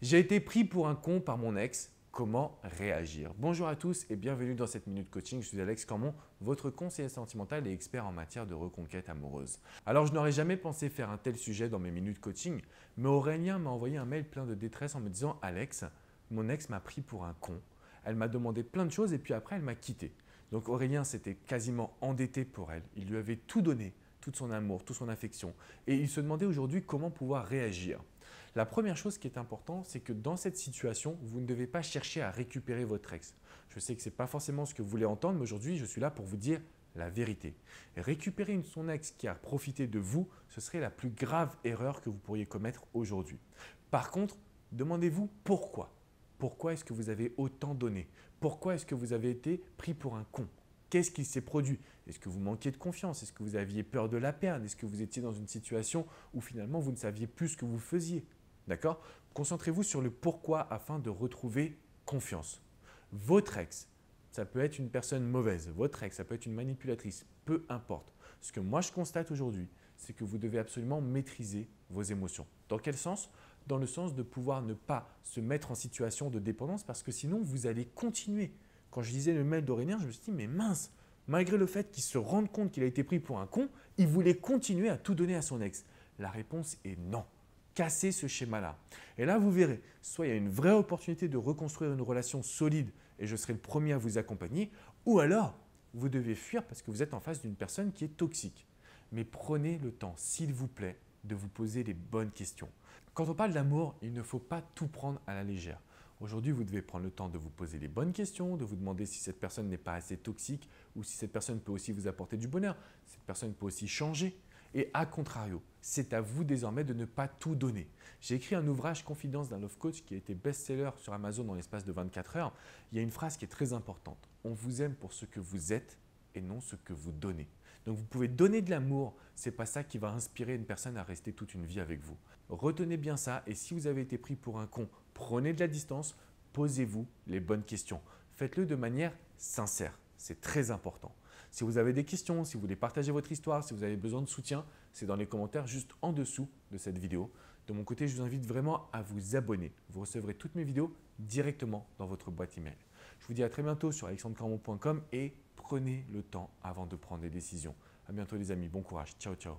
J'ai été pris pour un con par mon ex. Comment réagir? Bonjour à tous et bienvenue dans cette minute coaching. Je suis Alex Cormon, votre conseiller sentimental et expert en matière de reconquête amoureuse. Alors, je n'aurais jamais pensé faire un tel sujet dans mes minutes coaching, mais Aurélien m'a envoyé un mail plein de détresse en me disant « Alex, mon ex m'a pris pour un con. Elle m'a demandé plein de choses et puis après, elle m'a quitté. » Donc Aurélien s'était quasiment endetté pour elle. Il lui avait tout donné, tout son amour, toute son affection. Et il se demandait aujourd'hui comment pouvoir réagir. La première chose qui est importante, c'est que dans cette situation, vous ne devez pas chercher à récupérer votre ex. Je sais que ce n'est pas forcément ce que vous voulez entendre, mais aujourd'hui, je suis là pour vous dire la vérité. Récupérer son ex qui a profité de vous, ce serait la plus grave erreur que vous pourriez commettre aujourd'hui. Par contre, demandez-vous pourquoi. Pourquoi est-ce que vous avez autant donné? Pourquoi est-ce que vous avez été pris pour un con? Qu'est-ce qui s'est produit? Est-ce que vous manquiez de confiance? Est-ce que vous aviez peur de la perdre? Est-ce que vous étiez dans une situation où finalement vous ne saviez plus ce que vous faisiez? D'accord? Concentrez-vous sur le pourquoi afin de retrouver confiance. Votre ex, ça peut être une personne mauvaise. Votre ex, ça peut être une manipulatrice. Peu importe. Ce que moi je constate aujourd'hui, c'est que vous devez absolument maîtriser vos émotions. Dans quel sens? Dans le sens de pouvoir ne pas se mettre en situation de dépendance parce que sinon vous allez continuer. Quand je lisais le mail d'Aurélien, je me suis dit mais mince, malgré le fait qu'il se rende compte qu'il a été pris pour un con, il voulait continuer à tout donner à son ex. La réponse est non. Cassez ce schéma-là. Et là, vous verrez, soit il y a une vraie opportunité de reconstruire une relation solide et je serai le premier à vous accompagner, ou alors vous devez fuir parce que vous êtes en face d'une personne qui est toxique. Mais prenez le temps, s'il vous plaît, de vous poser les bonnes questions. Quand on parle d'amour, il ne faut pas tout prendre à la légère. Aujourd'hui, vous devez prendre le temps de vous poser les bonnes questions, de vous demander si cette personne n'est pas assez toxique ou si cette personne peut aussi vous apporter du bonheur. Cette personne peut aussi changer. Et à contrario, c'est à vous désormais de ne pas tout donner. J'ai écrit un ouvrage Confidence d'un love coach qui a été best-seller sur Amazon dans l'espace de 24 heures. Il y a une phrase qui est très importante. On vous aime pour ce que vous êtes et non ce que vous donnez. Donc vous pouvez donner de l'amour, ce n'est pas ça qui va inspirer une personne à rester toute une vie avec vous. Retenez bien ça et si vous avez été pris pour un con, prenez de la distance, posez-vous les bonnes questions. Faites-le de manière sincère, c'est très important. Si vous avez des questions, si vous voulez partager votre histoire, si vous avez besoin de soutien, c'est dans les commentaires juste en dessous de cette vidéo. De mon côté, je vous invite vraiment à vous abonner. Vous recevrez toutes mes vidéos directement dans votre boîte email. Je vous dis à très bientôt sur alexandrecarmon.com et prenez le temps avant de prendre des décisions. À bientôt les amis, bon courage, ciao ciao.